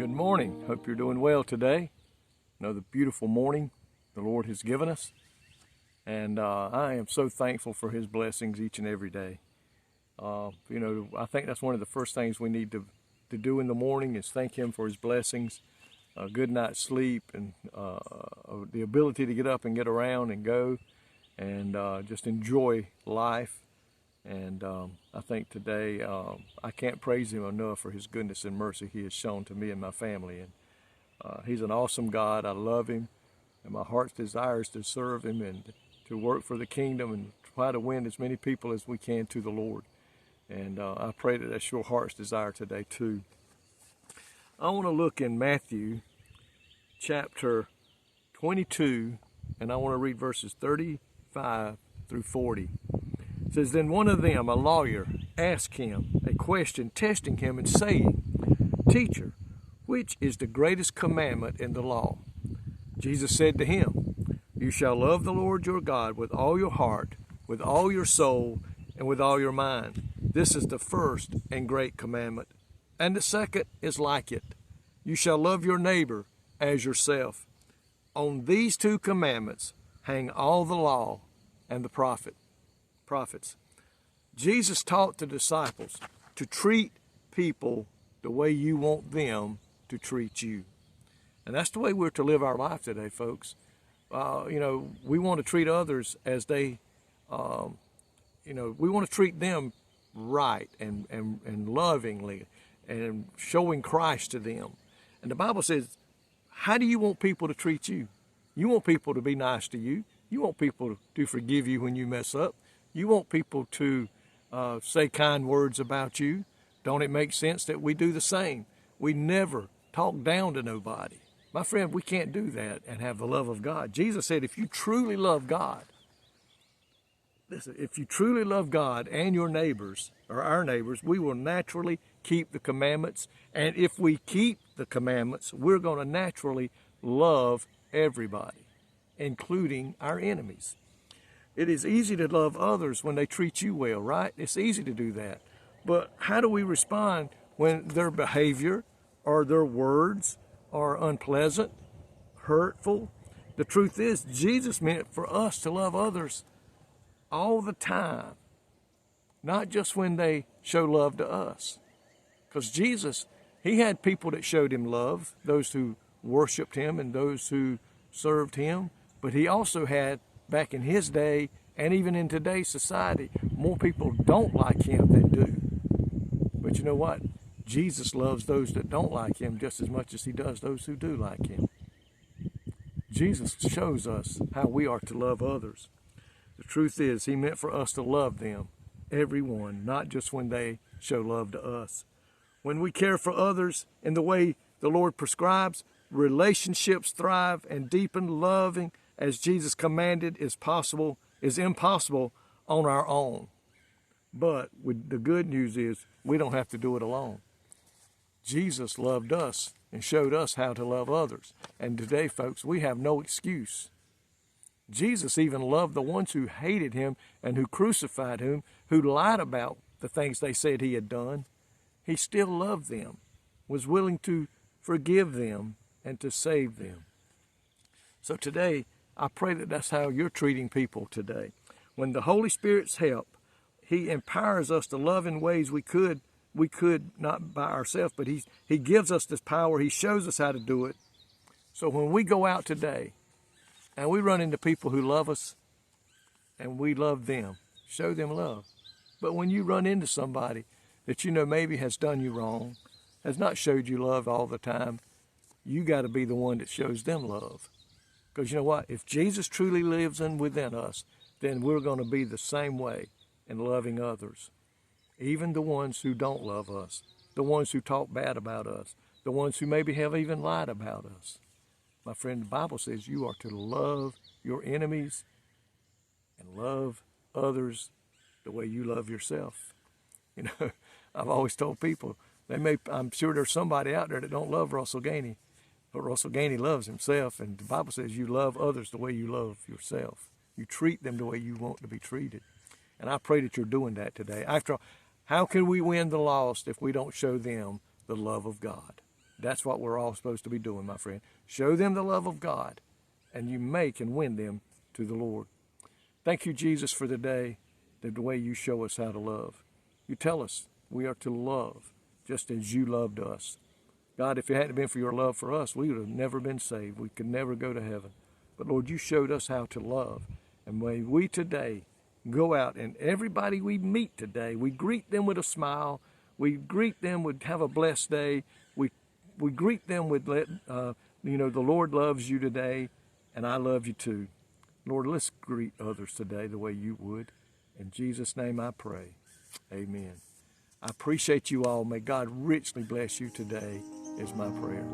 Good morning. Hope you're doing well today. Another beautiful morning the Lord has given us. And I am so thankful for His blessings each and every day. I think that's one of the first things we need to do in the morning is thank Him for His blessings, a good night's sleep, and the ability to get up and get around and go and just enjoy life. And I think today I can't praise Him enough for His goodness and mercy He has shown to me and my family. And He's an awesome God. I love Him, and my heart's desire is to serve Him and to work for the kingdom and try to win as many people as we can to the Lord. And I pray that that's your heart's desire today too. I want to look in Matthew chapter 22, and I want to read verses 35 through 40. It says, "Then one of them, a lawyer, asked Him a question, testing Him and saying, 'Teacher, which is the greatest commandment in the law?' Jesus said to him, 'You shall love the Lord your God with all your heart, with all your soul, and with all your mind. This is the first and great commandment. And the second is like it. You shall love your neighbor as yourself. On these two commandments hang all the law and the prophets.'" Jesus taught the disciples to treat people the way you want them to treat you. And that's the way we're to live our life today, folks. We want to treat others as we want to treat them right and lovingly and showing Christ to them. And the Bible says, how do you want people to treat you? You want people to be nice to you. You want people to forgive you when you mess up. You want people to say kind words about you. Don't it make sense that we do the same? We never talk down to nobody. My friend, we can't do that and have the love of God. Jesus said, if you truly love God, listen, if you truly love God and your neighbors, or our neighbors, we will naturally keep the commandments. And if we keep the commandments, we're going to naturally love everybody, including our enemies. It is easy to love others when they treat you well, right? It's easy to do that. But how do we respond when their behavior or their words are unpleasant, hurtful? The truth is, Jesus meant for us to love others all the time, not just when they show love to us. Because Jesus, He had people that showed Him love, those who worshiped Him and those who served Him. But He also had, back in His day and even in today's society, more people don't like Him than do. But you know what? Jesus loves those that don't like Him just as much as He does those who do like Him. Jesus shows us how we are to love others. The truth is, He meant for us to love them, everyone, not just when they show love to us. When we care for others in the way the Lord prescribes, relationships thrive and deepen. Loving as Jesus commanded is impossible on our own. But the good news is we don't have to do it alone. Jesus loved us and showed us how to love others. And today, folks, we have no excuse. Jesus even loved the ones who hated Him and who crucified Him, who lied about the things they said He had done. He still loved them, was willing to forgive them and to save them. So today, I pray that that's how you're treating people today. When the Holy Spirit's help, He empowers us to love in ways we could not by ourselves, but He gives us this power. He shows us how to do it. So when we go out today and we run into people who love us and we love them, show them love. But when you run into somebody that you know maybe has done you wrong, has not showed you love all the time, you got to be the one that shows them love. Because you know what? If Jesus truly lives within us, then we're going to be the same way in loving others. Even the ones who don't love us, the ones who talk bad about us, the ones who maybe have even lied about us. My friend, the Bible says you are to love your enemies and love others the way you love yourself. I've always told people, I'm sure there's somebody out there that don't love Russell Gainey, but Russell Gainey loves himself, and the Bible says you love others the way you love yourself. You treat them the way you want to be treated. And I pray that you're doing that today. After all, how can we win the lost if we don't show them the love of God? That's what we're all supposed to be doing, my friend. Show them the love of God, and you make and win them to the Lord. Thank you, Jesus, for the day, the way you show us how to love. You tell us we are to love just as you loved us. God, if it hadn't been for your love for us, we would have never been saved. We could never go to heaven. But Lord, you showed us how to love. And may we today go out and everybody we meet today, we greet them with a smile. We greet them with have a blessed day. We greet them with, the Lord loves you today, and I love you too. Lord, let's greet others today the way you would. In Jesus' name I pray. Amen. I appreciate you all. May God richly bless you today is my prayer.